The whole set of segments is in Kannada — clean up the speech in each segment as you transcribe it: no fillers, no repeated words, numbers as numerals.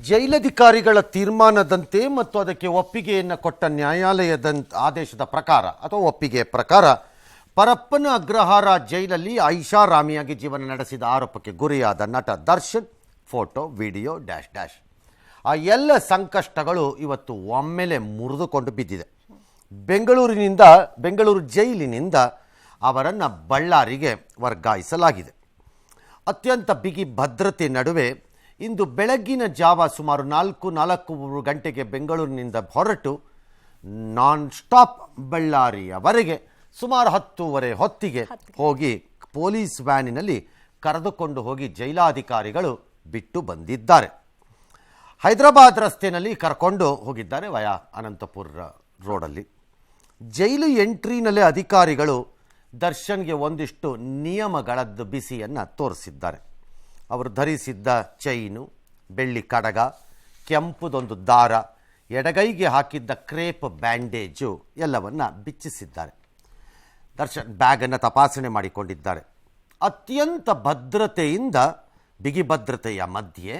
ಜೈಲಧಿಕಾರಿಗಳ ತೀರ್ಮಾನದಂತೆ ಮತ್ತು ಅದಕ್ಕೆ ಒಪ್ಪಿಗೆಯನ್ನು ಕೊಟ್ಟ ನ್ಯಾಯಾಲಯದ ಆದೇಶದ ಪ್ರಕಾರ ಅಥವಾ ಒಪ್ಪಿಗೆಯ ಪ್ರಕಾರ ಪರಪ್ಪನ ಅಗ್ರಹಾರ ಜೈಲಲ್ಲಿ ಐಷಾರಾಮಿಯಾಗಿ ಜೀವನ ನಡೆಸಿದ ಆರೋಪಕ್ಕೆ ಗುರಿಯಾದ ನಟ Darshan photo video dash dash ಆ ಎಲ್ಲ ಸಂಕಷ್ಟಗಳು ಇವತ್ತು ಒಮ್ಮೆಲೆ ಮುರಿದುಕೊಂಡು ಬಿದ್ದಿದೆ. ಬೆಂಗಳೂರು ಜೈಲಿನಿಂದ ಅವರನ್ನು ಬಳ್ಳಾರಿಗೆ ವರ್ಗಾಯಿಸಲಾಗಿದೆ. ಅತ್ಯಂತ ಬಿಗಿ ಭದ್ರತೆ ನಡುವೆ ಇಂದು ಬೆಳಗ್ಗಿನ ಜಾವ ಸುಮಾರು 4 ಗಂಟೆಗೆ ಬೆಂಗಳೂರಿನಿಂದ ಹೊರಟು ನಾನ್ ಸ್ಟಾಪ್ ಬಳ್ಳಾರಿಯವರೆಗೆ ಸುಮಾರು 10:30 ಹೊತ್ತಿಗೆ ಹೋಗಿ ಪೊಲೀಸ್ ವ್ಯಾನಿನಲ್ಲಿ ಕರೆದುಕೊಂಡು ಹೋಗಿ ಜೈಲಾಧಿಕಾರಿಗಳು ಬಿಟ್ಟು ಬಂದಿದ್ದಾರೆ. ಹೈದರಾಬಾದ್ ರಸ್ತೆಯಲ್ಲಿ ಕರ್ಕೊಂಡು ಹೋಗಿದ್ದಾರೆ ವಯಾ ಅನಂತಪುರ ರೋಡಲ್ಲಿ. ಜೈಲು ಎಂಟ್ರಿನಲ್ಲೇ ಅಧಿಕಾರಿಗಳು ದರ್ಶನ್ಗೆ ಒಂದಿಷ್ಟು ನಿಯಮಗಳದ್ದು ಬಿಸಿಯನ್ನು ತೋರಿಸಿದ್ದಾರೆ. ಅವರು ಧರಿಸಿದ್ದ ಚೈನು, ಬೆಳ್ಳಿ ಕಡಗ, ಕೆಂಪುದೊಂದು ದಾರ, ಎಡಗೈಗೆ ಹಾಕಿದ್ದ ಕ್ರೇಪ್ ಬ್ಯಾಂಡೇಜು ಎಲ್ಲವನ್ನು ಬಿಚ್ಚಿಸಿದ್ದಾರೆ. ದರ್ಶನ್ ಬ್ಯಾಗನ್ನು ತಪಾಸಣೆ ಮಾಡಿಕೊಂಡಿದ್ದಾರೆ. ಅತ್ಯಂತ ಭದ್ರತೆಯಿಂದ ಬಿಗಿ ಭದ್ರತೆಯ ಮಧ್ಯೆ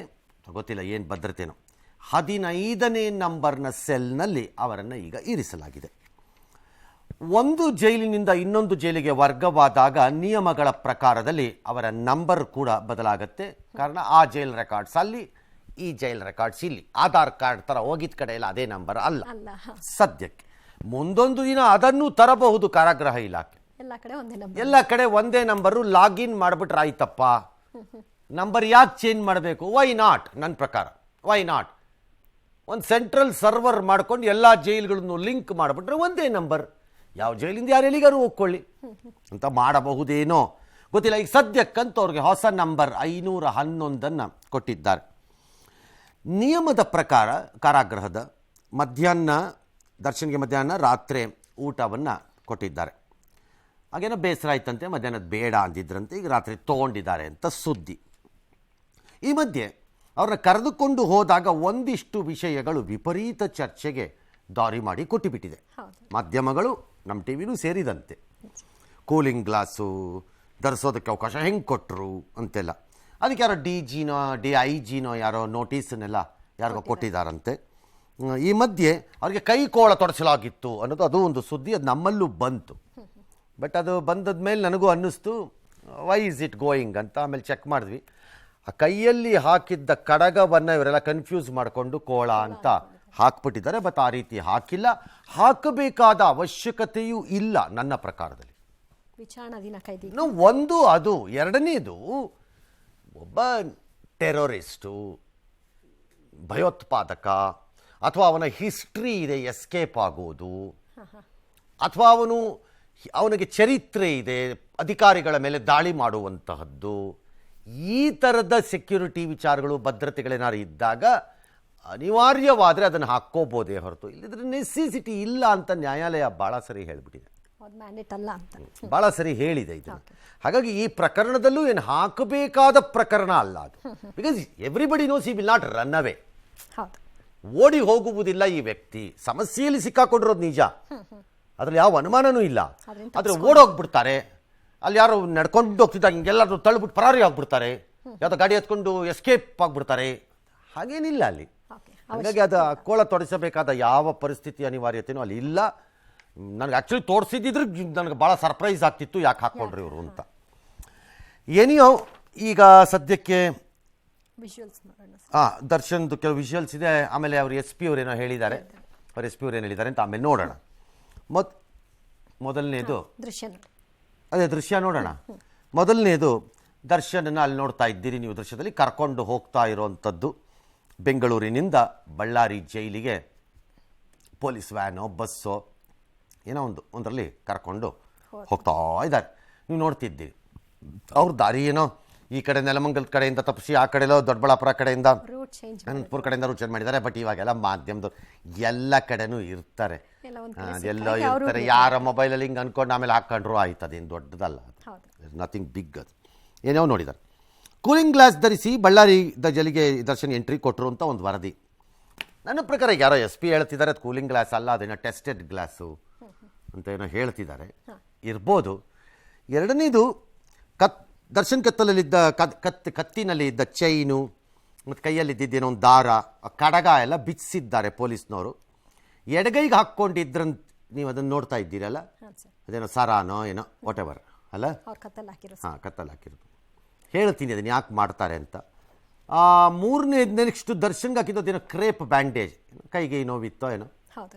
ಗೊತ್ತಿಲ್ಲ ಏನು ಭದ್ರತೆನೋ 15ನೇ ನಂಬರ್ನ ಸೆಲ್ನಲ್ಲಿ ಅವರನ್ನು ಈಗ ಇರಿಸಲಾಗಿದೆ. ಒಂದು ಜೈಲಿನಿಂದ ಇನ್ನೊಂದು ಜೈಲಿಗೆ ವರ್ಗವಾದಾಗ ನಿಯಮಗಳ ಪ್ರಕಾರದಲ್ಲಿ ಅವರ ನಂಬರ್ ಕೂಡ ಬದಲಾಗುತ್ತೆ. ಕಾರಣ ಆ ಜೈಲ್ ರೆಕಾರ್ಡ್ಸ್ ಅಲ್ಲಿ, ಈ ಜೈಲ್ ರೆಕಾರ್ಡ್ಸ್ ಇಲ್ಲಿ. ಆಧಾರ್ ಕಾರ್ಡ್ ಥರ ಹೋಗಿದ್ದ ಕಡೆ ಎಲ್ಲ ಅದೇ ನಂಬರ್ ಅಲ್ಲ ಸದ್ಯಕ್ಕೆ. ಮುಂದೊಂದು ದಿನ ಅದನ್ನು ತರಬಹುದು ಕಾರಾಗೃಹ ಇಲಾಖೆ. ಎಲ್ಲ ಕಡೆ ಒಂದೇ ನಂಬರು. ಲಾಗಿನ್ ಮಾಡಿಬಿಟ್ರೆ ಆಯ್ತಪ್ಪ, ನಂಬರ್ ಯಾಕೆ ಚೇಂಜ್ ಮಾಡಬೇಕು? Why not? ನನ್ನ ಪ್ರಕಾರ ವೈ ನಾಟ್? ಒಂದು ಸೆಂಟ್ರಲ್ ಸರ್ವರ್ ಮಾಡ್ಕೊಂಡು ಎಲ್ಲ ಜೈಲುಗಳನ್ನು ಲಿಂಕ್ ಮಾಡಿಬಿಟ್ರೆ ಒಂದೇ ನಂಬರ್, ಯಾವ ಜೈಲಿಂದ ಯಾರು ಎಲ್ಲಿಗಾರು ಹೋಗ್ಕೊಳ್ಳಿ ಅಂತ ಮಾಡಬಹುದೇನೋ ಗೊತ್ತಿಲ್ಲ. ಈಗ ಸದ್ಯಕ್ಕಂತೂ ಅವ್ರಿಗೆ ಹೊಸ ನಂಬರ್ 511 ಕೊಟ್ಟಿದ್ದಾರೆ. ನಿಯಮದ ಪ್ರಕಾರ ಕಾರಾಗೃಹದ ದರ್ಶನ್ಗೆ ಮಧ್ಯಾಹ್ನ ರಾತ್ರಿ ಊಟವನ್ನು ಕೊಟ್ಟಿದ್ದಾರೆ. ಹಾಗೇನೋ ಬೇಸರ ಆಯ್ತಂತೆ, ಮಧ್ಯಾಹ್ನದ ಬೇಡ ಅಂದಿದ್ರಂತೆ. ಈಗ ರಾತ್ರಿ ತೊಗೊಂಡಿದ್ದಾರೆ ಅಂತ ಸುದ್ದಿ. ಈ ಮಧ್ಯೆ ಅವ್ರನ್ನ ಕರೆದುಕೊಂಡು ಹೋದಾಗ ಒಂದಿಷ್ಟು ವಿಷಯಗಳು ವಿಪರೀತ ಚರ್ಚೆಗೆ ದಾರಿ ಮಾಡಿ ಕೊಟ್ಟಿಬಿಟ್ಟಿದೆ. ಮಾಧ್ಯಮಗಳು, ನಮ್ಮ ಟಿ ವಿನೂ ಸೇರಿದಂತೆ. ಕೂಲಿಂಗ್ ಗ್ಲಾಸು ಧರಿಸೋದಕ್ಕೆ ಅವಕಾಶ ಹೆಂಗೆ ಕೊಟ್ಟರು ಅಂತೆಲ್ಲ. ಅದಕ್ಕೆ ಯಾರೋ DIGನೋ ಯಾರೋ ನೋಟಿಸನ್ನೆಲ್ಲ ಯಾರಿಗೋ ಕೊಟ್ಟಿದ್ದಾರಂತೆ. ಈ ಮಧ್ಯೆ ಅವ್ರಿಗೆ ಕೈಕೋಳ ತೊಡಸಲಾಗಿತ್ತು ಅನ್ನೋದು ಅದು ಒಂದು ಸುದ್ದಿ. ಅದು ನಮ್ಮಲ್ಲೂ ಬಂತು. ಬಟ್ ಅದು ಬಂದದ ಮೇಲೆ ನನಗೂ ಅನ್ನಿಸ್ತು ವೈ ಇಸ್ ಇಟ್ ಗೋಯಿಂಗ್ ಅಂತ. ಆಮೇಲೆ ಚೆಕ್ ಮಾಡಿದ್ವಿ. ಆ ಕೈಯಲ್ಲಿ ಹಾಕಿದ್ದ ಕಡಗವನ್ನು ಇವರೆಲ್ಲ ಕನ್ಫ್ಯೂಸ್ ಮಾಡಿಕೊಂಡು ಕೋಳ ಅಂತ ಹಾಕ್ಬಿಟ್ಟಿದ್ದಾರೆ. ಬಟ್ ಆ ರೀತಿ ಹಾಕಿಲ್ಲ, ಹಾಕಬೇಕಾದ ಅವಶ್ಯಕತೆಯೂ ಇಲ್ಲ ನನ್ನ ಪ್ರಕಾರದಲ್ಲಿ. ಒಂದು ಅದು. ಎರಡನೇದು, ಒಬ್ಬ ಟೆರರಿಸ್ಟು, ಭಯೋತ್ಪಾದಕ, ಅಥವಾ ಅವನ ಹಿಸ್ಟ್ರಿ ಇದೆ ಎಸ್ಕೇಪ್ ಆಗೋದು, ಅಥವಾ ಅವನಿಗೆ ಚರಿತ್ರೆ ಇದೆ ಅಧಿಕಾರಿಗಳ ಮೇಲೆ ದಾಳಿ ಮಾಡುವಂತಹದ್ದು, ಈ ಥರದ ಸೆಕ್ಯೂರಿಟಿ ವಿಚಾರಗಳು ಭದ್ರತೆಗಳೇನಾದ್ರು ಇದ್ದಾಗ ಅನಿವಾರ್ಯವಾದರೆ ಅದನ್ನು ಹಾಕ್ಕೋಬೋದೇ ಹೊರತು ಇಲ್ಲಿದ್ರೆ ನೆಸೆಸಿಟಿ ಇಲ್ಲ ಅಂತ ನ್ಯಾಯಾಲಯ ಭಾಳ ಸರಿ ಹೇಳಿಬಿಟ್ಟಿದೆ, ಭಾಳ ಸರಿ ಹೇಳಿದೆ ಇದನ್ನು. ಹಾಗಾಗಿ ಈ ಪ್ರಕರಣದಲ್ಲೂ ಏನು ಹಾಕಬೇಕಾದ ಪ್ರಕರಣ ಅಲ್ಲ ಅದು. Because everybody knows he will not run away. ಓಡಿ ಹೋಗುವುದಿಲ್ಲ ಈ ವ್ಯಕ್ತಿ. ಸಮಸ್ಯೆಯಲ್ಲಿ ಸಿಕ್ಕಾಕೊಂಡಿರೋದು ನಿಜ, ಅದ್ರಲ್ಲಿ ಯಾವ ಅನುಮಾನನೂ ಇಲ್ಲ. ಆದರೆ ಓಡೋಗ್ಬಿಡ್ತಾರೆ. ಅಲ್ಲಿ ಯಾರು ನಡ್ಕೊಂಡು ಹೋಗ್ತಿದ್ದಾಗ ಹಿಂಗೆಲ್ಲರೂ ತಳ್ಳಿಬಿಟ್ಟು ಪರಾರಿ ಆಗ್ಬಿಡ್ತಾರೆ, ಯಾವುದೋ ಗಾಡಿ ಹತ್ಕೊಂಡು ಎಸ್ಕೇಪ್ ಆಗಿಬಿಡ್ತಾರೆ. ಹಾಗೇನಿಲ್ಲ ಅಲ್ಲಿ. ಹಾಗಾಗಿ ಅದು ಕೋಳ ತೊಡಿಸಬೇಕಾದ ಯಾವ ಪರಿಸ್ಥಿತಿ ಅನಿವಾರ್ಯತೆಯೂ ಅಲ್ಲಿ ಇಲ್ಲ. ನನಗೆ ಆ್ಯಕ್ಚುಲಿ ತೋರಿಸಿದ್ದಿದ್ರೆ ನನಗೆ ಭಾಳ ಸರ್ಪ್ರೈಸ್ ಆಗ್ತಿತ್ತು, ಯಾಕೆ ಹಾಕ್ಕೊಂಡ್ರಿ ಇವರು ಅಂತ. ಏನಿಯೋ ಈಗ ಸದ್ಯಕ್ಕೆ ದರ್ಶನ್ದು ಕೆಲವು ವಿಷುವಲ್ಸ್ ಇದೆ. ಆಮೇಲೆ ಅವರು SP ಅವರೇನೋ ಹೇಳಿದ್ದಾರೆ, ಅಂತ ಆಮೇಲೆ ನೋಡೋಣ. ಮೊದಲನೇದು ದೃಶ್ಯ ನೋಡೋಣ. ಮೊದಲನೇದು ದರ್ಶನನ್ನು ಅಲ್ಲಿ ನೋಡ್ತಾ ಇದ್ದೀರಿ ನೀವು. ದೃಶ್ಯದಲ್ಲಿ ಕರ್ಕೊಂಡು ಹೋಗ್ತಾ ಇರೋವಂಥದ್ದು ಬೆಂಗಳೂರಿನಿಂದ ಬಳ್ಳಾರಿ ಜೈಲಿಗೆ ಪೊಲೀಸ್ ವ್ಯಾನೋ ಬಸ್ಸೋ ಏನೋ ಒಂದರಲ್ಲಿ ಕರ್ಕೊಂಡು ಹೋಗ್ತಾ ಇದ್ದಾರೆ. ನೀವು ನೋಡ್ತಿದ್ದೀರಿ ಅವ್ರ ದಾರಿ ಏನೋ ಈ ಕಡೆ ನೆಲಮಂಗಲದ ಕಡೆಯಿಂದ ತಪ್ಪಿಸಿ ಆ ಕಡೆಯಲ್ಲೋ ದೊಡ್ಡಬಳ್ಳಾಪುರ ಕಡೆಯಿಂದ ಅನಂತಪುರ ಕಡೆಯಿಂದ ರೂಟ್ ಚೇಂಜ್ ಮಾಡಿದ್ದಾರೆ. ಬಟ್ ಇವಾಗೆಲ್ಲ ಮಾಧ್ಯಮದವ್ರು ಎಲ್ಲ ಕಡೆನೂ ಇರ್ತಾರೆ, ಎಲ್ಲೋ ಇರ್ತಾರೆ. ಯಾರ ಮೊಬೈಲಲ್ಲಿ ಹಿಂಗೆ ಅನ್ಕೊಂಡು ಆಮೇಲೆ ಹಾಕ್ಕೊಂಡ್ರು ಆಯ್ತು, ಅದೇನು ದೊಡ್ಡದಲ್ಲ, ನಥಿಂಗ್ ಬಿಗ್. ಅದು ಏನೋ ನೋಡಿದ್ದಾರೆ. ಕೂಲಿಂಗ್ ಗ್ಲಾಸ್ ಧರಿಸಿ ಬಳ್ಳಾರಿ ಜೈಲಿಗೆ ದರ್ಶನ್ ಎಂಟ್ರಿ ಕೊಟ್ಟರು ಅಂತ ಒಂದು ವರದಿ. ನನ್ನ ಪ್ರಕಾರ ಯಾರೋ SP ಹೇಳ್ತಿದ್ದಾರೆ ಅದು ಕೂಲಿಂಗ್ ಗ್ಲಾಸ್ ಅಲ್ಲ, ಅದೇನೋ ಟೆಸ್ಟೆಡ್ ಗ್ಲಾಸು ಅಂತ ಏನೋ ಹೇಳ್ತಿದ್ದಾರೆ, ಇರ್ಬೋದು. ಎರಡನೇದು ದರ್ಶನ್ ಕತ್ತಿನಲ್ಲಿದ್ದ ಚೈನು, ಮತ್ತು ಕೈಯಲ್ಲಿದ್ದೇನೋ ಒಂದು ದಾರ ಕಡಗ ಎಲ್ಲ ಬಿಚ್ಚಿಸಿದ್ದಾರೆ ಪೊಲೀಸ್ನವರು. ಎಡಗೈಗೆ ಹಾಕ್ಕೊಂಡಿದ್ರಂತ ನೀವು ಅದನ್ನು ನೋಡ್ತಾ ಇದ್ದೀರಲ್ಲ, ಅದೇನೋ ಸರಾನೋ ಏನೋ ವಾಟ್ ಎವರ್ ಅಲ್ಲ, ಹಾಂ ಕತ್ತಲ್ಲಿ ಹಾಕಿರೋದು. ಹೇಳ್ತೀನಿ ಅದನ್ನು ಯಾಕೆ ಮಾಡ್ತಾರೆ ಅಂತ. ಮೂರನೇ ನೆಕ್ಸ್ಟ್ ದರ್ಶನ್ಗೆ ಹಾಕಿದ್ದೋದೇನೋ ಕ್ರೇಪ್ ಬ್ಯಾಂಡೇಜ್, ಕೈಗೆ ನೋವಿತ್ತೋ ಏನೋ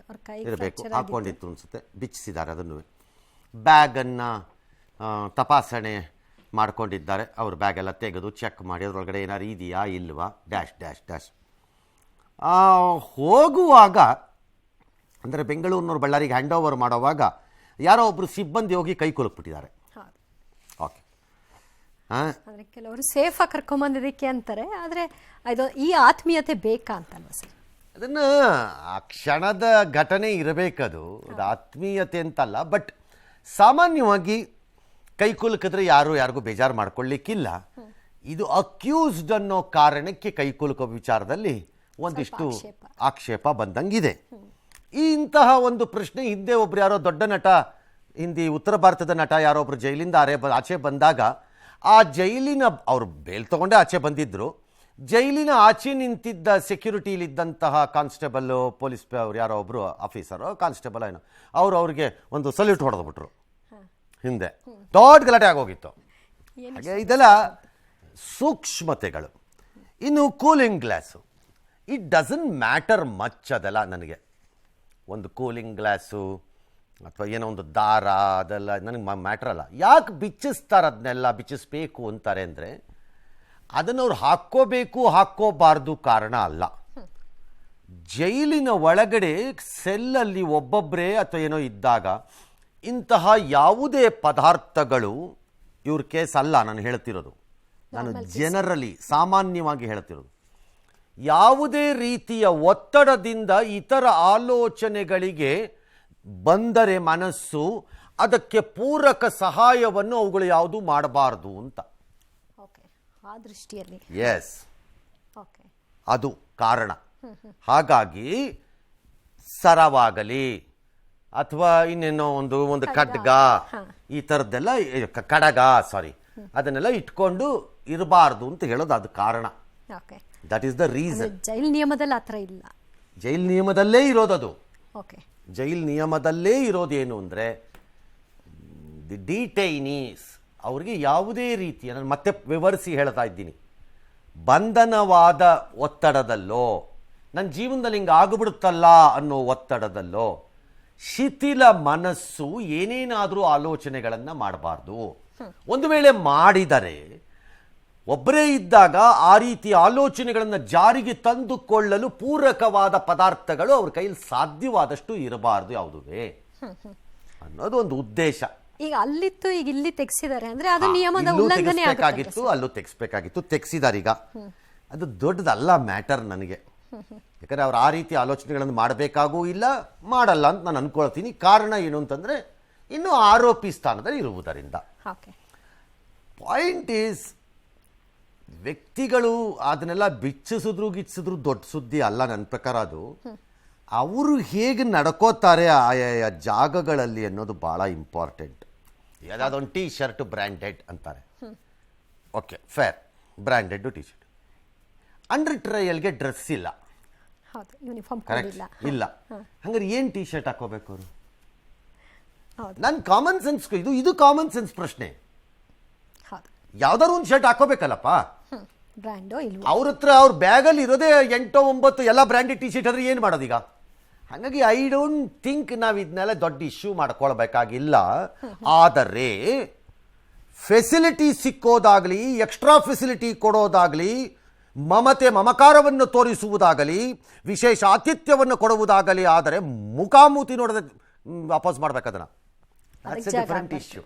ಇರಬೇಕು, ಹಾಕ್ಕೊಂಡಿತ್ತು ಅನಿಸುತ್ತೆ, ಬಿಚ್ಚಿಸಿದ್ದಾರೆ ಅದನ್ನು. ಬ್ಯಾಗನ್ನು ತಪಾಸಣೆ ಮಾಡ್ಕೊಂಡಿದ್ದಾರೆ, ಅವ್ರ ಬ್ಯಾಗೆಲ್ಲ ತೆಗೆದು ಚೆಕ್ ಮಾಡಿ ಅದರೊಳಗಡೆ ಏನಾರು ಇದೆಯಾ ಇಲ್ವಾ ಡ್ಯಾಶ್ ಡ್ಯಾಶ್ ಡ್ಯಾಶ್. ಹೋಗುವಾಗ ಅಂದರೆ ಬೆಂಗಳೂರಿನವ್ರು ಬಳ್ಳಾರಿಗೆ ಹ್ಯಾಂಡ್ ಓವರ್ ಮಾಡೋವಾಗ ಯಾರೋ ಒಬ್ಬರು ಸಿಬ್ಬಂದಿ ಹೋಗಿ ಕೈ ಕೊಲುಕ್ಬಿಟ್ಟಿದ್ದಾರೆ. ಓಕೆ, ಅಂದರೆ ಕೆಲವರು ಸೇಫಾಗಿ ಕರ್ಕೊಂಬಂದಿದ್ದಕ್ಕೆ ಅಂತಾರೆ, ಆದರೆ ಇದು ಈ ಆತ್ಮೀಯತೆ ಬೇಕಾ ಅಂತಲ್ವ ಸರ್? ಅದನ್ನು ಆ ಕ್ಷಣದ ಘಟನೆ ಇರಬೇಕದು, ಅದು ಆತ್ಮೀಯತೆ ಅಂತಲ್ಲ. ಬಟ್ ಸಾಮಾನ್ಯವಾಗಿ ಕೈ ಕುಲುಕಿದ್ರೆ ಯಾರಿಗೂ ಬೇಜಾರು ಮಾಡ್ಕೊಳ್ಳಿಕ್ಕಿಲ್ಲ. ಇದು ಅಕ್ಯೂಸ್ಡ್ ಅನ್ನೋ ಕಾರಣಕ್ಕೆ ಕೈ ಕುಲುಕೋ ವಿಚಾರದಲ್ಲಿ ಒಂದಿಷ್ಟು ಆಕ್ಷೇಪ ಬಂದಂಗಿದೆ. ಇಂತಹ ಒಂದು ಪ್ರಶ್ನೆ ಹಿಂದೆ ಒಬ್ರು ಯಾರೋ ದೊಡ್ಡ ನಟ, ಹಿಂದಿ ಉತ್ತರ ಭಾರತದ ನಟ ಯಾರೋ ಒಬ್ರು ಜೈಲಿಂದ ಆಚೆ ಬಂದಾಗ, ಆ ಜೈಲಿನ ಅವ್ರು ಬೇಲ್ ತಗೊಂಡೇ ಆಚೆ ಬಂದಿದ್ರು, ಜೈಲಿನ ಆಚೆ ನಿಂತಿದ್ದ ಸೆಕ್ಯೂರಿಟಿಲಿದ್ದಂತಹ ಕಾನ್ಸ್ಟೇಬಲ್ಲು, ಪೊಲೀಸ್ ಅವ್ರು ಯಾರೋ ಒಬ್ಬರು ಆಫೀಸರು ಕಾನ್ಸ್ಟೇಬಲ್ ಏನೋ ಅವ್ರಿಗೆ ಒಂದು ಸಲ್ಯೂಟ್ ಹೊಡೆದ್ಬಿಟ್ರು. ಹಿಂದೆ ದೊಡ್ಡ ಗಲಾಟೆ ಆಗೋಗಿತ್ತು. ಹಾಗೆ ಇದೆಲ್ಲ ಸೂಕ್ಷ್ಮತೆಗಳು. ಇನ್ನು cooling glass, it doesn't matter much. ಅದೆಲ್ಲ ನನಗೆ ಒಂದು ಕೂಲಿಂಗ್ ಗ್ಲಾಸು ಅಥವಾ ಏನೋ ಒಂದು ದಾರ ಅದೆಲ್ಲ ನನಗೆ ಮ್ಯಾಟ್ರ್ ಅಲ್ಲ. ಯಾಕೆ ಬಿಚ್ಚಿಸ್ತಾರೆ, ಅದನ್ನೆಲ್ಲ ಬಿಚ್ಚಿಸ್ಬೇಕು ಅಂತಾರೆ ಅಂದರೆ ಅದನ್ನು ಅವ್ರು ಹಾಕ್ಕೋಬೇಕು ಹಾಕ್ಕೋಬಾರ್ದು ಕಾರಣ ಅಲ್ಲ. ಜೈಲಿನ ಒಳಗಡೆ ಸೆಲ್ಲಲ್ಲಿ ಒಬ್ಬೊಬ್ಬರೇ ಅಥವಾ ಏನೋ ಇದ್ದಾಗ ಇಂತಹ ಯಾವುದೇ ಪದಾರ್ಥಗಳು, ಇವ್ರ ಕೇಸ್ ಅಲ್ಲ ನಾನು ಹೇಳ್ತಿರೋದು, ನಾನು ಜನರಲಿ ಸಾಮಾನ್ಯವಾಗಿ ಹೇಳ್ತಿರೋದು, ಯಾವುದೇ ರೀತಿಯ ಒತ್ತಡದಿಂದ ಇತರ ಆಲೋಚನೆಗಳಿಗೆ ಬಂದರೆ ಮನಸ್ಸು, ಅದಕ್ಕೆ ಪೂರಕ ಸಹಾಯವನ್ನು ಅವುಗಳು ಯಾವುದು ಮಾಡಬಾರ್ದು ಅಂತ. ಎಸ್, ಅದು ಕಾರಣ. ಹಾಗಾಗಿ ಸರವಾಗಲಿ ಅಥವಾ ಇನ್ನೇನೋ ಒಂದು ಖಡ್ಗ ಈ ಥರದ್ದೆಲ್ಲ ಅದನ್ನೆಲ್ಲ ಇಟ್ಕೊಂಡು ಇರಬಾರ್ದು ಅಂತ ಹೇಳೋದು ಅದು ಕಾರಣ. That is the reason. Jail ನಿಯಮದಲ್ಲಿ ಆ ಥರ ಇಲ್ಲ. ಜೈಲ್ ನಿಯಮದಲ್ಲೇ ಇರೋದದು. ಜೈಲ್ ನಿಯಮದಲ್ಲೇ ಇರೋದೇನು ಅಂದರೆ ದಿ ಡಿಟೈನೀಸ್ ಅವ್ರಿಗೆ ಯಾವುದೇ ರೀತಿಯ, ನಾನು ಮತ್ತೆ ವಿವರಿಸಿ ಹೇಳ್ತಾ ಇದ್ದೀನಿ, ಬಂಧನವಾದ ಒತ್ತಡದಲ್ಲೋ, ನನ್ನ ಜೀವನದಲ್ಲಿ ಹಿಂಗೆ ಆಗಿಬಿಡುತ್ತಲ್ಲ ಅನ್ನೋ ಒತ್ತಡದಲ್ಲೋ, ಶಿಥಿಲ ಮನಸ್ಸು ಏನೇನಾದರೂ ಆಲೋಚನೆಗಳನ್ನು ಮಾಡಬಾರ್ದು. ಒಂದು ವೇಳೆ ಮಾಡಿದರೆ, ಒಬ್ಬರೇ ಇದ್ದಾಗ ಆ ರೀತಿ ಆಲೋಚನೆಗಳನ್ನು ಜಾರಿಗೆ ತಂದುಕೊಳ್ಳಲು ಪೂರಕವಾದ ಪದಾರ್ಥಗಳು ಅವ್ರ ಕೈಯಲ್ಲಿ ಸಾಧ್ಯವಾದಷ್ಟು ಇರಬಾರ್ದು ಯಾವುದುವೇ ಅನ್ನೋದು ಒಂದು ಉದ್ದೇಶ. ಈಗ ಅಲ್ಲಿತ್ತು, ಈಗ ಇಲ್ಲಿ ತೆಗೆಸಿದ್ದಾರೆ ಅಂದ್ರೆ ಅದು ನಿಯಮದ ಉಲ್ಲಂಘನೆ ಆಗಬೇಕಾಗಿತ್ತು, ಅಲ್ಲೂ ತೆಗೆಸ್ಬೇಕಾಗಿತ್ತು, ತೆಗೆಸಿದ್ದಾರೆ. ಈಗ ಅದು ದೊಡ್ಡದಲ್ಲ ಮ್ಯಾಟರ್ ನನಗೆ, ಯಾಕಂದರೆ ಅವ್ರು ಆ ರೀತಿ ಆಲೋಚನೆಗಳನ್ನು ಮಾಡಬೇಕಾಗೂ ಇಲ್ಲ, ಮಾಡಲ್ಲ ಅಂತ ನಾನು ಅನ್ಕೊಳ್ತೀನಿ. ಕಾರಣ ಏನು ಅಂತಂದರೆ ಇನ್ನೂ ಆರೋಪಿ ಸ್ಥಾನದಲ್ಲಿ ಇರುವುದರಿಂದ. ಪಾಯಿಂಟ್ ಈಸ್, ವ್ಯಕ್ತಿಗಳು ಅದನ್ನೆಲ್ಲ ಗಿಚ್ಚಿಸಿದ್ರು ದೊಡ್ಡ ಸುದ್ದಿ ಅಲ್ಲ ನನ್ನ ಪ್ರಕಾರ. ಅದು ಅವರು ಹೇಗೆ ನಡ್ಕೋತಾರೆ ಆಯಾ ಜಾಗಗಳಲ್ಲಿ ಅನ್ನೋದು ಭಾಳ ಇಂಪಾರ್ಟೆಂಟ್. ಯಾವುದಾದೊಂದು ಟೀ ಶರ್ಟ್ ಬ್ರ್ಯಾಂಡೆಡ್ ಅಂತಾರೆ, okay fair, branded T shirt. Under ಟ್ರಯಲ್ಗೆ ಡ್ರೆಸ್ ಇಲ್ಲ, ಕರೆಕ್ಟ್ ಇಲ್ಲ, ಹಂಗಾರೆ ಏನು ಟೀ ಶರ್ಟ್ ಹಾಕೋಬೇಕು ಅವರು? ನನ್ನ ಕಾಮನ್ ಸೆನ್ಸ್ ಇದು ಕಾಮನ್ ಸೆನ್ಸ್ ಪ್ರಶ್ನೆ. ಯಾವ್ದಾದ್ರು ಒಂದು ಶರ್ಟ್ ಹಾಕೋಬೇಕಲ್ಲಪ್ಪ. ಅವ್ರ ಹತ್ರ ಅವ್ರ ಬ್ಯಾಗಲ್ಲಿ ಇರೋದೇ 8-9 ಎಲ್ಲ ಬ್ರ್ಯಾಂಡೆಡ್ ಟೀ ಶರ್ಟ್ ಆದ್ರೆ ಏನು ಮಾಡೋದೀಗ? ಹಾಗಾಗಿ ಐ ಡೋಂಟ್ ಥಿಂಕ್ ನಾವು ಇದನ್ನೆಲ್ಲ ದೊಡ್ಡ ಇಶ್ಯೂ ಮಾಡ್ಕೊಳ್ಬೇಕಾಗಿಲ್ಲ. ಆದರೆ ಫೆಸಿಲಿಟಿ ಸಿಕ್ಕೋದಾಗಲಿ, ಎಕ್ಸ್ಟ್ರಾ ಫೆಸಿಲಿಟಿ ಕೊಡೋದಾಗಲಿ, ಮಮಕಾರವನ್ನು ತೋರಿಸುವುದಾಗಲಿ, ವಿಶೇಷ ಆತಿಥ್ಯವನ್ನು ಕೊಡುವುದಾಗಲಿ ಆದರೆ ಮುಖಾಮುಖಿ ನೋಡದೆ ವಾಪಸ್ ಮಾಡ್ಬೇಕದನ್ನು. That's a different issue.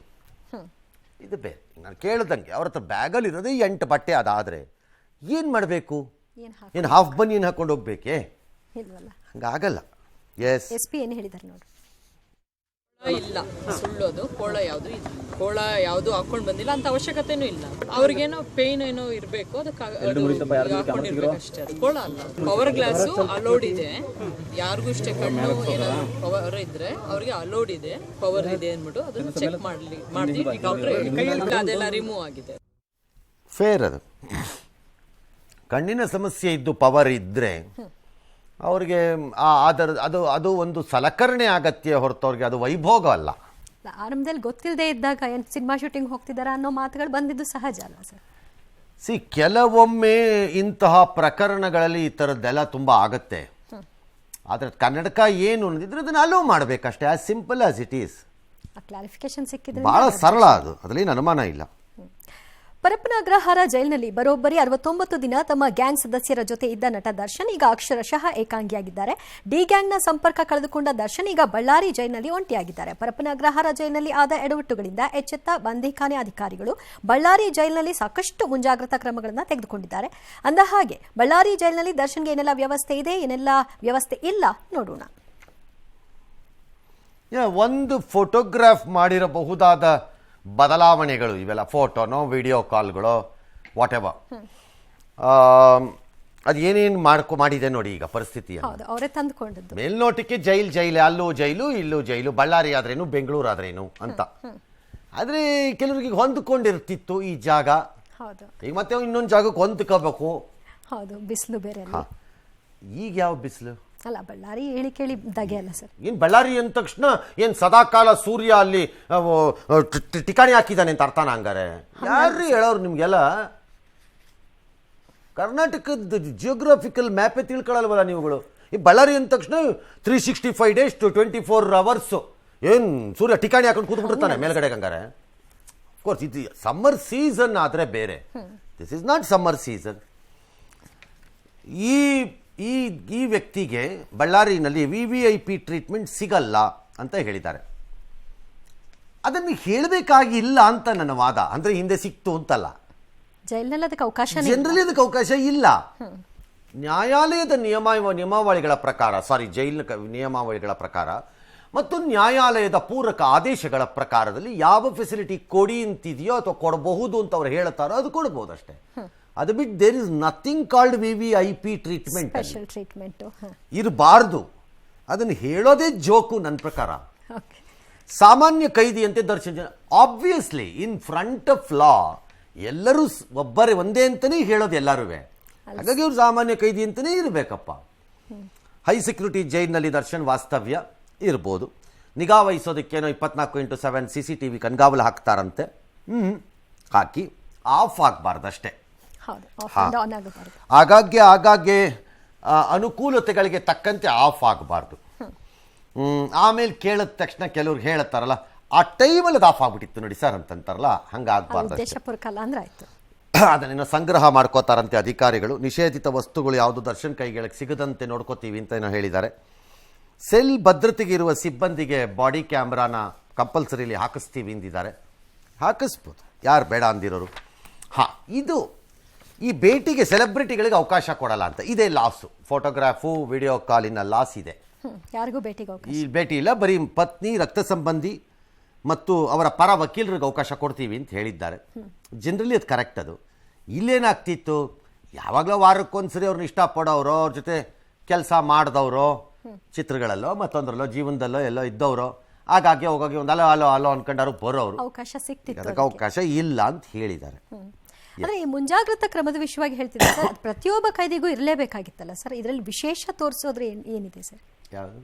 ಇದು ಬೇರೆ. ನಾನು ಕೇಳ್ದಂಗೆ ಅವ್ರ ಹತ್ರ ಬ್ಯಾಗಲ್ಲಿ ಇರೋದೇ 8 ಬಟ್ಟೆ, ಅದಾದರೆ ಏನು ಮಾಡಬೇಕು? ಏನು ಹಾಫ್ ಬನಿಯನ್ ಹಾಕೊಂಡು ಹೋಗ್ಬೇಕೇ? ಹಂಗಾಗಲ್ಲ. ಎಸ್, SP ಏನು ಹೇಳಿದ್ದಾರೆ ನೋಡಿ. ಇಲ್ಲ, ಸುಳ್ಳೋದು ಕೋಳ ಯಾವುದು ಇಲ್ಲ, ಕೋಳ ಯಾವುದು ಹಾಕೊಂಡು ಬಂದಿಲ್ಲ ಅಂತ ಅವಶ್ಯಕತೆನೂ ಇಲ್ಲ. ಅವ್ರಿಗೇನೋ ಪೇನ್ ಏನೋ ಇರಬೇಕು, ಅದಕ್ಕೆ ಹಾಕೊಂಡಿರ್ಬೇಕಷ್ಟೇ. ಕೋಳ ಅಲ್ಲ. ಪವರ್ ಗ್ಲಾಸು ಅಲೋಡ್ ಇದೆ, ಯಾರಿಗೂ ಇಷ್ಟೇ ಕಣ್ಣು ಏನಾದ್ರು ಪವರ್ ಇದ್ರೆ ಅವ್ರಿಗೆ ಅಲೋಡ್ ಇದೆ, ಪವರ್ ಇದೆ ಅಂದ್ಬಿಟ್ಟು ಅದನ್ನು ಚೆಕ್ ಮಾಡ್ತೀವಿ ಡಾಕ್ಟರ್. ಅದೆಲ್ಲ ರಿಮೂವ್ ಆಗಿದೆ. ಫೇರ್ ಅದು ಕಣ್ಣಿನ ಸಮಸ್ಯೆ ಇದ್ದು ಪವರ್ ಇದ್ದರೆ ಅವ್ರಿಗೆ ಅದು ಒಂದು ಸಲಕರಣೆ ಅಗತ್ಯ ಹೊರತು ಅವ್ರಿಗೆ ಅದು ವೈಭೋಗ ಅಲ್ಲ. ಆರಂಭದಲ್ಲಿ ಗೊತ್ತಿಲ್ಲದೆ ಇದ್ದಾಗ ಏನು ಸಿನಿಮಾ ಶೂಟಿಂಗ್ ಹೋಗ್ತಿದ್ದಾರಾ ಅನ್ನೋ ಮಾತುಗಳು ಬಂದಿದ್ದು ಸಹಜ ಅಲ್ಲ ಸರ್? ಕೆಲವೊಮ್ಮೆ ಇಂತಹ ಪ್ರಕರಣಗಳಲ್ಲಿ ಈ ಥರದ್ದೆಲ್ಲ ತುಂಬ ಆಗತ್ತೆ. ಆದರೆ ಕನ್ನಡಕ ಏನು ಅನ್ನೋದಿದ್ರೆ ಅದನ್ನು ಅಲೋ ಮಾಡಬೇಕಷ್ಟೇ, as simple as it is. Clarification ಸಿಕ್ಕಿದ್ರೆ ಭಾಳ ಸರಳ ಅದು, ಅದರಲ್ಲಿ ಅನುಮಾನ ಇಲ್ಲ. ಪರಪ್ಪನ ಅಗ್ರಹಾರ ಜೈಲಿನಲ್ಲಿ ಬರೋಬ್ಬರಿ 69 ದಿನ ತಮ್ಮ ಗ್ಯಾಂಗ್ ಸದಸ್ಯರ ಜೊತೆ ಇದ್ದ ನಟ ದರ್ಶನ್ ಈಗ ಅಕ್ಷರಶಃ ಏಕಾಂಗಿಯಾಗಿದ್ದಾರೆ. ಡಿ ಗ್ಯಾಂಗ್ನ ಸಂಪರ್ಕ ಕಳೆದುಕೊಂಡ ದರ್ಶನ್ ಈಗ ಬಳ್ಳಾರಿ ಜೈಲಿನಲ್ಲಿ ಒಂಟಿಯಾಗಿದ್ದಾರೆ. ಪರಪ್ಪನ ಅಗ್ರಹಾರ ಜೈಲಿನಲ್ಲಿ ಆದ ಎಡವಟ್ಟುಗಳಿಂದ ಎಚ್ಚೆತ್ತ ಬಂದೀಖಾನೆ ಅಧಿಕಾರಿಗಳು ಬಳ್ಳಾರಿ ಜೈಲಿನಲ್ಲಿ ಸಾಕಷ್ಟು ಮುಂಜಾಗ್ರತಾ ಕ್ರಮಗಳನ್ನು ತೆಗೆದುಕೊಂಡಿದ್ದಾರೆ. ಅಂದಹಾಗೆ ಬಳ್ಳಾರಿ ಜೈಲಿನಲ್ಲಿ ದರ್ಶನ್ಗೆ ಏನೆಲ್ಲ ವ್ಯವಸ್ಥೆ ಇದೆ, ಏನೆಲ್ಲ ವ್ಯವಸ್ಥೆ ಇಲ್ಲ ನೋಡೋಣ. ಒಂದು ಫೋಟೋಗ್ರಾಫ್ ಮಾಡಿರಬಹುದಾದ ಬದಲಾವಣೆಗಳು ಇವೆಲ್ಲ, ಫೋಟೋನೋ ವಿಡಿಯೋ ಕಾಲ್ಗಳೋ ವಾಟ್ ಎವರ್, ಅದು ಏನೇನು ಮಾಡಿದೆ ನೋಡಿ ಈಗ ಪರಿಸ್ಥಿತಿಯನ್ನು. ಅವರೇ ತಂದುಕೊಂಡದ್ದು. ಮೇಲ್ನೋಟಕ್ಕೆ ಜೈಲು ಅಲ್ಲೂ ಜೈಲು ಇಲ್ಲೂ ಜೈಲು, ಬಳ್ಳಾರಿ ಆದ್ರೇನು ಬೆಂಗಳೂರು ಆದ್ರೇನು ಅಂತ. ಆದರೆ ಕೆಲವರಿಗೆ ಹೊಂದ್ಕೊಂಡಿರ್ತಿತ್ತು ಈ ಜಾಗ, ಈಗ ಮತ್ತೆ ಇನ್ನೊಂದು ಜಾಗಕ್ಕೆ ಹೊಂದ್ಕೋಬೇಕು. ಹೌದು, ಬಿಸಿಲು ಬೇರೆ. ಈಗ ಯಾವ ಬಿಸಿಲು ಅಲ್ಲ, ಬಳ್ಳಾರಿ ಹೇಳಿ ಕೇಳಿ ದಾಗೆ ಅಲ್ಲ ಸರ್. ಏನು ಬಳ್ಳಾರಿ ಅಂದ ತಕ್ಷಣ ಏನು ಸದಾಕಾಲ ಸೂರ್ಯ ಅಲ್ಲಿ ಟಿಕಾಣಿ ಹಾಕಿದ್ದಾನೆ ಅಂತ ಅರ್ಥನ? ಹಂಗಾರೆ ಯಾರು ಹೇಳೋರು ನಿಮ್ಗೆಲ್ಲ? ಕರ್ನಾಟಕದ ಜಿಯೋಗ್ರಫಿಕಲ್ ಮ್ಯಾಪೇ ತಿಳ್ಕೊಳ್ಳಲ್ವಲ್ಲ ನೀವುಗಳು? ಈ ಬಳ್ಳಾರಿ ಅಂದ ತಕ್ಷಣ 365 days to 24 hours ಏನು ಸೂರ್ಯ ಟಿಕಾಣಿ ಹಾಕೊಂಡು ಕೂತ್ಬಿಟ್ಟಿರ್ತಾನೆ ಮೇಲ್ಗಡೆ. ಹಂಗಾರೆ ಕೋರ್ಸ್ ಇದು ಸಮ್ಮರ್ ಸೀಸನ್ ಆದರೆ ಬೇರೆ, this is not summer season. ಈ ವ್ಯಕ್ತಿಗೆ ಬಳ್ಳಾರಿನಲ್ಲಿ VVIP ಟ್ರೀಟ್ಮೆಂಟ್ ಸಿಗಲ್ಲ ಅಂತ ಹೇಳಿದ್ದಾರೆ. ಅದನ್ನು ಹೇಳಬೇಕಾಗಿಲ್ಲ ಅಂತ ನನ್ನ ವಾದ. ಅಂದರೆ ಹಿಂದೆ ಸಿಕ್ತು ಅಂತಲ್ಲ, ಜೈಲಿನಲ್ಲಿ ಅದಕ್ಕೆ ಅವಕಾಶ, ಜನರಲಿ ಅದಕ್ಕೆ ಅವಕಾಶ ಇಲ್ಲ. ನ್ಯಾಯಾಲಯದ ನಿಯಮಾವಳಿಗಳ ಪ್ರಕಾರ, ಜೈಲಿನ ನಿಯಮಾವಳಿಗಳ ಪ್ರಕಾರ ಮತ್ತು ನ್ಯಾಯಾಲಯದ ಪೂರಕ ಆದೇಶಗಳ ಪ್ರಕಾರದಲ್ಲಿ ಯಾವ ಫೆಸಿಲಿಟಿ ಕೊಡಿ ಅಂತಿದೆಯೋ ಅಥವಾ ಕೊಡಬಹುದು ಅಂತ ಅವ್ರು ಹೇಳ್ತಾರೋ ಅದು ಕೊಡ್ಬೋದು ಅಷ್ಟೇ. ಅದು ಬಿಟ್ಟು there is nothing called VVIP treatment ಇರಬಾರ್ದು. ಅದನ್ನು ಹೇಳೋದೇ ಜೋಕು ನನ್ನ ಪ್ರಕಾರ. ಸಾಮಾನ್ಯ ಕೈದಿಯಂತೆ Darshan obviously in front of law ಎಲ್ಲರೂ ಒಂದೇ ಅಂತಲೇ ಹೇಳೋದು ಎಲ್ಲರೂ. ಹಾಗಾಗಿ ಅವ್ರು ಸಾಮಾನ್ಯ ಕೈದಿ ಅಂತಲೇ ಇರಬೇಕಪ್ಪ. ಹೈ ಸೆಕ್ಯೂರಿಟಿ ಜೈಲಿನಲ್ಲಿ ದರ್ಶನ್ ವಾಸ್ತವ್ಯ ಇರ್ಬೋದು. ನಿಗಾ ವಹಿಸೋದಕ್ಕೇನೋ 24x7 CCTV ಕಣ್ಗಾವಲು ಹಾಕ್ತಾರಂತೆ. ಹಾಕಿ ಆಫ್ ಆಗಬಾರ್ದಷ್ಟೇ. ಆಗಾಗ್ಗೆ ಅನುಕೂಲತೆಗಳಿಗೆ ತಕ್ಕಂತೆ ಆಫ್ ಆಗಬಾರ್ದು. ಆಮೇಲೆ ಕೇಳಿದ ತಕ್ಷಣ ಕೆಲವ್ರು ಹೇಳ್ತಾರಲ್ಲ, ಆ ಟೈಮಲ್ಲಿ ಅದು ಆಫ್ ಆಗ್ಬಿಟ್ಟಿತ್ತು ನೋಡಿ ಸರ್ ಅಂತಂತಾರಲ್ಲ, ಹಂಗಾಗಬಾರ್ದು. ಅದನ್ನೇನೋ ಸಂಗ್ರಹ ಮಾಡ್ಕೋತಾರಂತೆ ಅಧಿಕಾರಿಗಳು. ನಿಷೇಧಿತ ವಸ್ತುಗಳು ಯಾವುದು ದರ್ಶನ್ ಕೈಗಳಿಗೆ ಸಿಗದಂತೆ ನೋಡ್ಕೋತೀವಿ ಅಂತ ಏನೋ ಹೇಳಿದ್ದಾರೆ. ಸೆಲ್ ಭದ್ರತೆಗೆ ಇರುವ ಸಿಬ್ಬಂದಿಗೆ ಬಾಡಿ ಕ್ಯಾಮ್ರಾನ ಕಂಪಲ್ಸರಿಲಿ ಹಾಕಿಸ್ತೀವಿ ಅಂದಿದ್ದಾರೆ. ಹಾಕಿಸ್ಬೋದು, ಯಾರು ಬೇಡ ಅಂದಿರೋರು. ಇದು ಈ ಭೇಟಿಗೆ ಸೆಲೆಬ್ರಿಟಿಗಳಿಗೆ ಅವಕಾಶ ಕೊಡಲ್ಲ ಅಂತ ಇದೇ ಲಾಸು. ಫೋಟೋಗ್ರಾಫು ವಿಡಿಯೋ ಕಾಲಿನ ಲಾಸ್ ಇದೆ. ಯಾರಿಗೂ ಈ ಭೇಟಿ ಇಲ್ಲ, ಬರೀ ಪತ್ನಿ, ರಕ್ತ ಸಂಬಂಧಿ ಮತ್ತು ಅವರ ಪರ ವಕೀಲರಿಗೆ ಅವಕಾಶ ಕೊಡ್ತೀವಿ ಅಂತ ಹೇಳಿದ್ದಾರೆ. ಜನರಲಿ ಅದು ಕರೆಕ್ಟ್. ಅದು ಇಲ್ಲೇನಾಗ್ತಿತ್ತು, ಯಾವಾಗಲೋ ವಾರಕ್ಕೊಂದ್ಸರಿ ಅವ್ರನ್ನ ಇಷ್ಟಪಡೋರು, ಅವ್ರ ಜೊತೆ ಕೆಲಸ ಮಾಡಿದವರು, ಚಿತ್ರಗಳಲ್ಲೋ ಮತ್ತೊಂದರಲ್ಲೋ ಜೀವನದಲ್ಲೋ ಎಲ್ಲೋ ಇದ್ದವರು, ಹಾಗಾಗಿ ಹೋಗಾಗಿ ಒಂದು ಅಲೋ ಅನ್ಕೊಂಡಾರು ಬರೋರು. ಅದಕ್ಕೆ ಅವಕಾಶ ಇಲ್ಲ ಅಂತ ಹೇಳಿದ್ದಾರೆ. ಅಂದರೆ ಈ ಮುಂಜಾಗ್ರತಾ ಕ್ರಮದ ವಿಷಯವಾಗಿ ಹೇಳ್ತಿದ್ದಾರೆ ಸರ್, ಪ್ರತಿಯೊಬ್ಬ ಕೈದಿಗೂ ಇರಲೇಬೇಕಾಗಿತ್ತಲ್ಲ ಸರ್? ಇದರಲ್ಲಿ ವಿಶೇಷ ತೋರಿಸೋದ್ರೆ ಏನಿದೆ ಸರ್?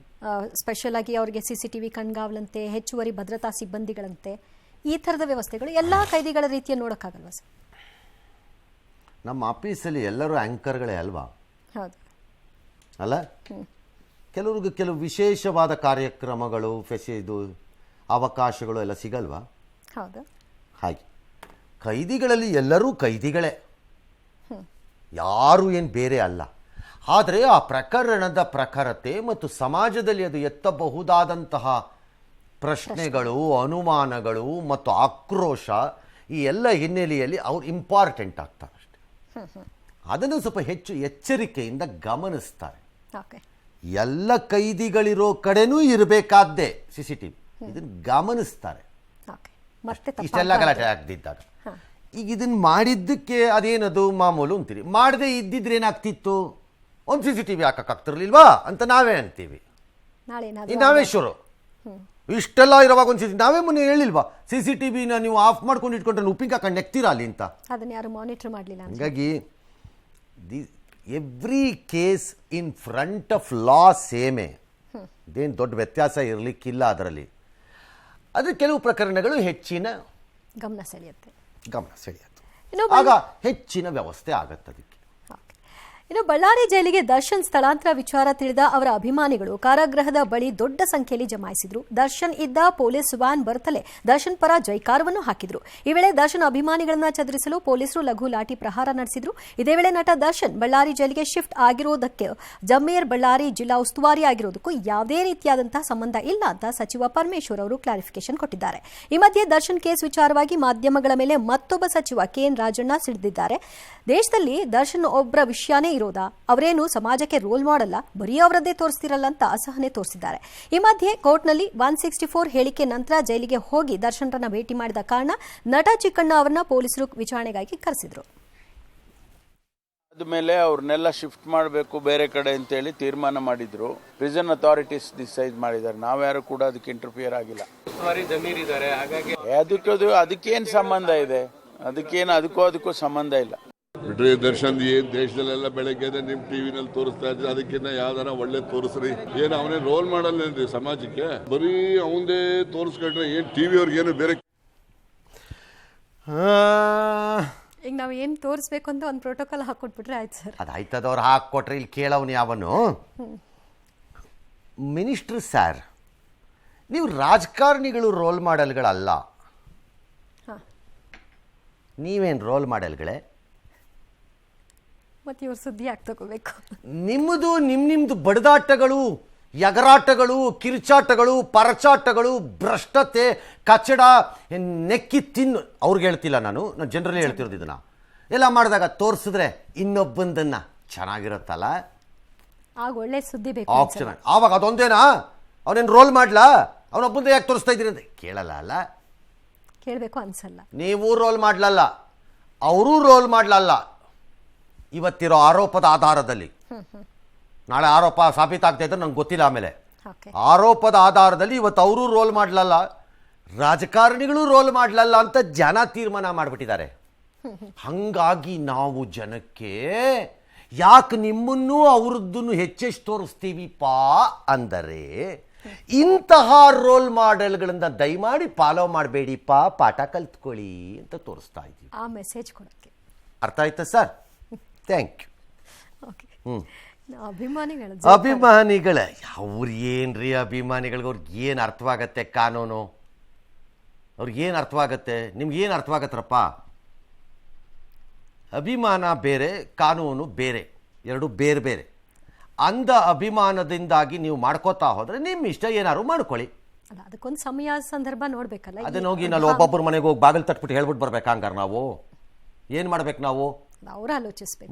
ಸ್ಪೆಷಲ್ ಆಗಿ ಅವರಿಗೆ CCTV ಕಣ್ಗಾವಲಂತೆ, ಹೆಚ್ಚುವರಿ ಭದ್ರತಾ ಸಿಬ್ಬಂದಿಗಳಂತೆ, ಈ ಥರದ ವ್ಯವಸ್ಥೆಗಳು ಎಲ್ಲ ಕೈದಿಗಳ ರೀತಿಯ ನೋಡೋಕ್ಕಾಗಲ್ವಾ ಸರ್? ನಮ್ಮ ಆಫೀಸಲ್ಲಿ ಎಲ್ಲರೂ ಆ್ಯಂಕರ್ಗಳೇ ಅಲ್ವಾ? ಹೌದು ಅಲ್ಲ, ಕೆಲವ್ರಿಗೆ ಕೆಲವು ವಿಶೇಷವಾದ ಕಾರ್ಯಕ್ರಮಗಳು ಇದು ಅವಕಾಶಗಳು ಎಲ್ಲ ಸಿಗಲ್ವಾ? ಹೌದು. ಹಾಗೆ ಕೈದಿಗಳಲ್ಲಿ ಎಲ್ಲರೂ ಕೈದಿಗಳೇ, ಯಾರು ಏನು ಬೇರೆ ಅಲ್ಲ. ಆದರೆ ಆ ಪ್ರಕರಣದ ಪ್ರಖರತೆ ಮತ್ತು ಸಮಾಜದಲ್ಲಿ ಅದು ಎತ್ತಬಹುದಾದಂತಹ ಪ್ರಶ್ನೆಗಳು, ಅನುಮಾನಗಳು ಮತ್ತು ಆಕ್ರೋಶ, ಈ ಎಲ್ಲ ಹಿನ್ನೆಲೆಯಲ್ಲಿ ಅವ್ರು ಇಂಪಾರ್ಟೆಂಟ್ ಆಗ್ತಾರೆ ಅಷ್ಟೆ. ಅದನ್ನು ಸ್ವಲ್ಪ ಹೆಚ್ಚು ಎಚ್ಚರಿಕೆಯಿಂದ ಗಮನಿಸ್ತಾರೆ. ಎಲ್ಲ ಕೈದಿಗಳಿರೋ ಕಡೆನೂ ಇರಬೇಕಾದ್ದೇ CCTV, ಇದನ್ನು ಗಮನಿಸ್ತಾರೆ. ಇಷ್ಟೆಲ್ಲ ಗಲಾಟೆ ಆಗದಿದ್ದಾಗ ಈಗ ಇದನ್ನು ಮಾಡಿದ್ದಕ್ಕೆ ಅದೇನದು ಮಾಮೂಲು ಅಂತೀರಿ, ಮಾಡದೆ ಇದ್ದಿದ್ರೆ ಏನಾಗ್ತಿತ್ತು? ಒಂದು CCTV ಹಾಕಕ್ಕಾಗ್ತಿರ್ಲಿಲ್ವಾ ಅಂತ ನಾವೇ ಅಂತೀವಿ. ನಾವೇ ಶುರು ಇಷ್ಟೆಲ್ಲ ಇರುವಾಗ ಒಂದು ನಾವೇ ಮೊನ್ನೆ ಹೇಳಿಲ್ವಾ, CCTVನ ನೀವು ಆಫ್ ಮಾಡ್ಕೊಂಡು ಇಟ್ಕೊಂಡ್ರೆ ಉಪ್ಪಿಗೆ ಹಾಕೊಂಡು ನೆಕ್ತೀರಾ ಅಲ್ಲಿ ಅಂತ. ಅದನ್ನ ಯಾರು ಮಾನಿಟರ್ ಮಾಡಲಿಲ್ಲ. ಹಾಗಾಗಿ the every case in front of law ಸೇಮೇ, ಇದೇನು ದೊಡ್ಡ ವ್ಯತ್ಯಾಸ ಇರಲಿಕ್ಕಿಲ್ಲ ಅದರಲ್ಲಿ. ಅದು ಕೆಲವು ಪ್ರಕರಣಗಳು ಹೆಚ್ಚಿನ ಗಮನ ಸೆಳೆಯುತ್ತೆ. ಆಗ ಹೆಚ್ಚಿನ ವ್ಯವಸ್ಥೆ ಆಗತ್ತೆ ಅದಕ್ಕೆ. ಇನ್ನು ಬಳ್ಳಾರಿ ಜೈಲಿಗೆ ದರ್ಶನ್ ಸ್ಥಳಾಂತರ ವಿಚಾರ ತಿಳಿದ ಅವರ ಅಭಿಮಾನಿಗಳು ಕಾರಾಗೃಹದ ಬಳಿ ದೊಡ್ಡ ಸಂಖ್ಯೆಯಲ್ಲಿ ಜಮಾಯಿಸಿದ್ರು. ದರ್ಶನ್ ಇದ್ದ ಪೊಲೀಸ್ ವ್ಯಾನ್ ಬರುತ್ತಲೇ ದರ್ಶನ್ ಪರ ಜೈಕಾರವನ್ನು ಹಾಕಿದ್ರು. ಈ ವೇಳೆ ದರ್ಶನ್ ಅಭಿಮಾನಿಗಳನ್ನ ಚದುರಿಸಲು ಪೊಲೀಸರು ಲಘು ಲಾಠಿ ಪ್ರಹಾರ ನಡೆಸಿದ್ರು. ಇದೇ ವೇಳೆ ನಟ ದರ್ಶನ್ ಬಳ್ಳಾರಿ ಜೈಲಿಗೆ ಶಿಫ್ಟ್ ಆಗಿರೋದಕ್ಕೆ ಜಮ್ಮೇರ್ ಬಳ್ಳಾರಿ ಜಿಲ್ಲಾ ಉಸ್ತುವಾರಿ ಆಗಿರೋದಕ್ಕೂ ಯಾವುದೇ ರೀತಿಯಾದಂತಹ ಸಂಬಂಧ ಇಲ್ಲ ಅಂತ ಸಚಿವ ಪರಮೇಶ್ವರ್ ಅವರು ಕ್ಲಾರಿಫಿಕೇಶನ್ ಕೊಟ್ಟಿದ್ದಾರೆ. ಈ ಮಧ್ಯೆ ದರ್ಶನ್ ಕೇಸ್ ವಿಚಾರವಾಗಿ ಮಾಧ್ಯಮಗಳ ಮೇಲೆ ಮತ್ತೊಬ್ಬ ಸಚಿವ ಕೆಎನ್ ರಾಜಣ್ಣ ಸಿಡಿದಿದ್ದಾರೆ. ದೇಶದಲ್ಲಿ ದರ್ಶನ್ ಒಬ್ಬರ ವಿಷಯನೇ ಇರೋದಾ, ಅವರೇನು ಸಮಾಜಕ್ಕೆ ರೋಲ್ ಮಾಡಲ್ಲ, ಬರೀ ಅವರದ್ದೇ ತೋರಿಸ್ತಿರಲ್ಲ ಅಂತ ಅಸಹನೆ ತೋರಿಸಿದ್ದಾರೆ. ಈ ಮಧ್ಯೆ ಕೋರ್ಟ್ನಲ್ಲಿ 164 ಹೇಳಿಕೆ ನಂತರ ಜೈಲಿಗೆ ಹೋಗಿ ದರ್ಶನ್ರನ್ನ ಭೇಟಿ ಮಾಡಿದ ಕಾರಣ ನಟ ಚಿಕ್ಕಣ್ಣ ಅವರನ್ನ ಪೊಲೀಸರು ವಿಚಾರಣೆಗಾಗಿ ಕರೆಸಿದ್ರು. ಆದ್ಮೇಲೆ ಅವ್ರನ್ನೆಲ್ಲ ಶಿಫ್ಟ್ ಮಾಡಬೇಕು ಬೇರೆ ಕಡೆ ಅಂತೇಳಿ ತೀರ್ಮಾನ ಮಾಡಿದ್ರು. ಪ್ರಿಸನ್ ಅಥಾರಿಟೀಸ್ ಡಿಸೈಡ್ ಮಾಡಿದ್ದಾರೆ, ನಾವ್ಯಾರು ಕೂಡ ಅದಕ್ಕೆ ಇಂಟರ್ಫಿಯರ್ ಆಗಿಲ್ಲ. ಅದಕ್ಕೇನು ಸಂಬಂಧ ಇದೆ? ಅದಕ್ಕೂ ಸಂಬಂಧ ಇಲ್ಲ. ಬಿಟ್ರೆ ದರ್ಶನ್ ಏನ್ ದೇಶದಲ್ಲೆಲ್ಲ ಬೆಳಗ್ಗೆ ನಿಮ್ ಟಿವಿನಲ್ಲಿ ತೋರಿಸ್ತಾ ಇದ್ರೆ ಅದಕ್ಕಿಂತ ಯಾವ್ದಾರ ಒಳ್ಳೆ ತೋರಿಸ್ರಿ. ಏನ್ ಅವನೇ ರೋಲ್ ಮಾಡಲ್ಲೇನ್ರಿ ಸಮಾಜಕ್ಕೆ? ಬರೀ ಅವಂದೇ ತೋರಿಸ್ಕೊಂಡ್ರೆ ಏನ್ ಟಿವಿ ಅವ್ರಿಗೇನು ಬೇರೆ ಈಗ ನಾವು ಏನ್ ತೋರಿಸ್ಬೇಕು ಅಂತ ಒಂದು ಪ್ರೋಟೋಕಾಲ್ ಹಾಕೊಟ್ಬಿಟ್ರೆ ಆಯ್ತು ಸರ್. ಅದಾಯ್ತದವ್ರು ಹಾಕೊಟ್ರೆ ಇಲ್ಲಿ ಕೇಳವನು ಯಾವನು? ಮಿನಿಸ್ಟರ್ ಸರ್, ನೀವು ರಾಜಕಾರಣಿಗಳು ರೋಲ್ ಮಾಡೆಲ್ಗಳಲ್ಲ. ನೀವೇನು ರೋಲ್ ಮಾಡೆಲ್ಗಳೇ? ಮತ್ತೆ ಇವ್ರು ಸುದ್ದಿ ತಗೋಬೇಕು. ನಿಮ್ಮದು ಬಡದಾಟಗಳು, ಎಗರಾಟಗಳು, ಕಿರುಚಾಟಗಳು, ಪರಚಾಟಗಳು, ಭ್ರಷ್ಟತೆ, ಕಚಡ, ನೆಕ್ಕಿ ತಿನ್ನು. ಅವ್ರಿಗೆ ಹೇಳ್ತಿಲ್ಲ, ನಾನು ಜನರಲಿ ಹೇಳ್ತಿರೋದು ಇದನ್ನ. ಎಲ್ಲ ಮಾಡಿದಾಗ ತೋರಿಸಿದ್ರೆ ಇನ್ನೊಬ್ಬಂದನ್ನ ಚೆನ್ನಾಗಿರುತ್ತಲ್ಲ, ಆಗ ಒಳ್ಳೆ ಸುದ್ದಿ ಬೇಕು ಆಪ್ಷನ್. ಆವಾಗ ಅದೊಂದೇನಾ? ಅವನೇನು ರೋಲ್ ಮಾಡ್ಲಾ? ಅವನೊಬ್ಬಂದ ಯಾಕೆ ತೋರಿಸ್ತಾ ಇದ್ದೀರಿ ಅಂತ ಕೇಳಲ್ಲ ಅಲ್ಲ, ಕೇಳಬೇಕು ಅನ್ಸಲ್ಲ. ನೀವು ರೋಲ್ ಮಾಡ್ಲಲ್ಲ, ಅವರೂ ರೋಲ್ ಮಾಡ್ಲಲ್ಲ. ಇವತ್ತಿರೋ ಆರೋಪದ ಆಧಾರದಲ್ಲಿ, ನಾಳೆ ಆರೋಪ ಸಾಬೀತಾಗ್ತಾ ಇದ್ರೆ ನಂಗೆ ಗೊತ್ತಿಲ್ಲ. ಆಮೇಲೆ ಆರೋಪದ ಆಧಾರದಲ್ಲಿ ಇವತ್ತು ಅವರು ರೋಲ್ ಮಾಡ್ಲಲ್ಲ, ರಾಜಕಾರಣಿಗಳು ರೋಲ್ ಮಾಡ್ಲಲ್ಲ ಅಂತ ಜನ ತೀರ್ಮಾನ ಮಾಡಿಬಿಟ್ಟಿದ್ದಾರೆ. ಹಂಗಾಗಿ ನಾವು ಜನಕ್ಕೆ ಯಾಕೆ ನಿಮ್ಮನ್ನು ಅವ್ರದ್ದನ್ನು ಹೆಚ್ಚೆಷ್ಟು ತೋರಿಸ್ತೀವಿಪಾ ಅಂದರೆ, ಇಂತಹ ರೋಲ್ ಮಾಡೆಲ್ಗಳಿಂದ ದಯಮಾಡಿ ಫಾಲೋ ಮಾಡಬೇಡಿಪ್ಪ, ಪಾಠ ಕಲ್ತ್ಕೊಳ್ಳಿ ಅಂತ ತೋರಿಸ್ತಾ ಇದ್ದೀವಿ. ಆ ಮೆಸೇಜ್ ಕೊಡೋಕ್ಕೆ ಅರ್ಥ ಆಯ್ತಾ ಸರ್? Thank you. ಅಭಿಮಾನಿಗಳ ಅವ್ರು ಏನ್ರಿ ಅಭಿಮಾನಿಗಳಿಗೆ? ಅವ್ರಿಗೆ ಏನು ಅರ್ಥವಾಗತ್ತೆ ಕಾನೂನು? ಅವ್ರಿಗೇನು ಅರ್ಥವಾಗತ್ತೆ? ನಿಮ್ಗೇನು ಅರ್ಥವಾಗತ್ತರಪ್ಪ? ಅಭಿಮಾನ ಬೇರೆ, ಕಾನೂನು ಬೇರೆ, ಎರಡು ಬೇರೆ ಬೇರೆ. ಅಂದ ಅಭಿಮಾನದಿಂದಾಗಿ ನೀವು ಮಾಡ್ಕೋತಾ ಹೋದ್ರೆ ನಿಮ್ಮ ಇಷ್ಟ, ಏನಾದ್ರು ಮಾಡ್ಕೊಳ್ಳಿ. ಅದಕ್ಕೊಂದು ಸಮಯ ಸಂದರ್ಭ ನೋಡ್ಬೇಕಲ್ಲ. ಅದನ್ನ ಹೋಗಿ ನಾನು ಒಬ್ಬೊಬ್ಬರ ಮನೆಗೆ ಹೋಗಿ ಬಾಗಿಲು ತಟ್ಬಿಟ್ಟು ಹೇಳ್ಬಿಟ್ಟು ಬರ್ಬೇಕಾ? ಹಂಗಾರೆ ನಾವು ಏನು ಮಾಡ್ಬೇಕು? ನಾವು ಅವ್ರು ಆಲೋಚಿಸ್ಬೇಕು.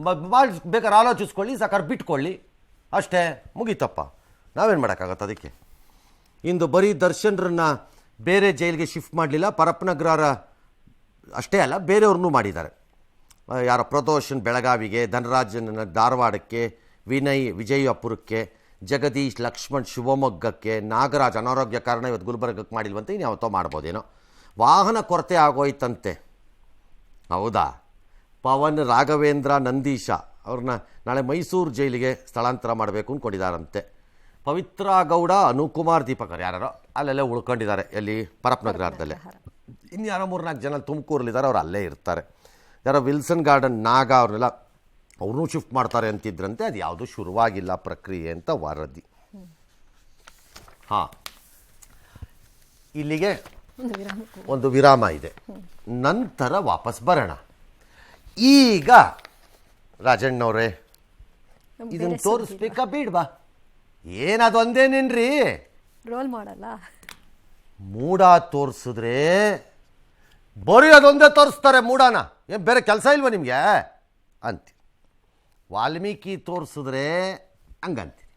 ಬೇಕಾದ್ರೆ ಆಲೋಚಿಸ್ಕೊಳ್ಳಿ, ಸಾಕಾರ ಬಿಟ್ಕೊಳ್ಳಿ, ಅಷ್ಟೇ, ಮುಗೀತಪ್ಪ. ನಾವೇನು ಮಾಡೋಕ್ಕಾಗತ್ತೆ ಅದಕ್ಕೆ? ಇಂದು ಬರೀ ದರ್ಶನ್ರನ್ನ ಬೇರೆ ಜೈಲಿಗೆ ಶಿಫ್ಟ್ ಮಾಡಲಿಲ್ಲ, ಪರಪ್ಪನಗ್ರಹರ ಅಷ್ಟೇ ಅಲ್ಲ, ಬೇರೆಯವ್ರನ್ನೂ ಮಾಡಿದ್ದಾರೆ. ಯಾರ ಪ್ರದೋಷನ್ ಬೆಳಗಾವಿಗೆ, ಧನರಾಜನ್ ಧಾರವಾಡಕ್ಕೆ, ವಿಜಯಪುರಕ್ಕೆ, ಜಗದೀಶ್ ಲಕ್ಷ್ಮಣ್ ಶಿವಮೊಗ್ಗಕ್ಕೆ, ನಾಗರಾಜ್ ಅನಾರೋಗ್ಯ ಕಾರಣ ಇವತ್ತು ಗುಲ್ಬರ್ಗಕ್ಕೆ ಮಾಡಿಲ್ವಂತೆ, ಇನ್ನು ಯಾವತ್ತೋ ಮಾಡ್ಬೋದೇನೋ. ವಾಹನ ಕೊರತೆ ಆಗೋಯ್ತಂತೆ, ಹೌದಾ? ಪವನ್ ರಾಘವೇಂದ್ರ ನಂದೀಶ ಅವ್ರನ್ನ ನಾಳೆ ಮೈಸೂರು ಜೈಲಿಗೆ ಸ್ಥಳಾಂತರ ಮಾಡಬೇಕು ಅಂದ್ಕೊಂಡಿದ್ದಾರಂತೆ. ಪವಿತ್ರ ಗೌಡ, ಅನುಕುಮಾರ್, ದೀಪಕರ್ ಯಾರೋ ಅಲ್ಲೆಲ್ಲ ಉಳ್ಕೊಂಡಿದ್ದಾರೆ. ಎಲ್ಲಿ? ಪರಪ್ಪನಗರದಲ್ಲೇ. ಇನ್ಯಾರೋ 3-4 ಜನ ತುಮಕೂರಲ್ಲಿದ್ದಾರೆ, ಅವ್ರು ಅಲ್ಲೇ ಇರ್ತಾರೆ. ಯಾರೋ ವಿಲ್ಸನ್ ಗಾರ್ಡನ್ ನಾಗ ಅವ್ರನ್ನೆಲ್ಲ ಅವ್ರನ್ನೂ ಶಿಫ್ಟ್ ಮಾಡ್ತಾರೆ ಅಂತಿದ್ರಂತೆ. ಅದು ಯಾವುದೂ ಶುರುವಾಗಿಲ್ಲ ಪ್ರಕ್ರಿಯೆ ಅಂತ ವರದಿ. ಹಾಂ, ಇಲ್ಲಿಗೆ ಒಂದು ವಿರಾಮ ಇದೆ, ನಂತರ ವಾಪಸ್ ಬರೋಣ. ಈಗ ರಾಜಣ್ಣವ್ರೆ, ಇದನ್ನು ತೋರಿಸ್ಬೇಕಾ ಬೇಡವಾ? ಏನದು ಒಂದೇನೇನ್ರಿ ರೋಲ್ ಮಾಡಲ್ಲ, ಮೂಡ ತೋರಿಸಿದ್ರೆ ಬರೀ ಅದೊಂದೇ ತೋರಿಸ್ತಾರೆ ಮೂಡಾನ. ಏನು ಬೇರೆ ಕೆಲಸ ಇಲ್ವ ನಿಮಗೆ ಅಂತೀರಿ. ವಾಲ್ಮೀಕಿ ತೋರಿಸಿದ್ರೆ ಹಂಗಂತೀರಿ,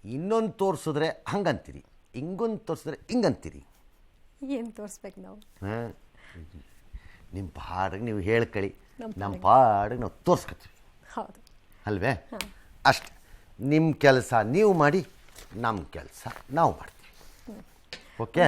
ಇನ್ನೊಂದು ತೋರಿಸಿದ್ರೆ ಹಂಗಂತೀರಿ, ಹಿಂಗೊಂದು ತೋರಿಸಿದ್ರೆ ಹಿಂಗಂತೀರಿ. ಏನು ತೋರಿಸ್ಬೇಕು ನಾವು? ನಿಮ್ಮ ಪಾಡಿಗೆ ನೀವು ಹೇಳ್ಕೊಳ್ಳಿ, ನಮ್ಮ ಪಾಡಿಗೆ ನಾವು ತೋರಿಸ್ಕೊತೀವಿ. ಹೌದು ಅಲ್ವೇ? ಅಷ್ಟೆ. ನಿಮ್ಮ ಕೆಲಸ ನೀವು ಮಾಡಿ, ನಮ್ಮ ಕೆಲಸ ನಾವು ಮಾಡ್ತೀವಿ. ಓಕೆ?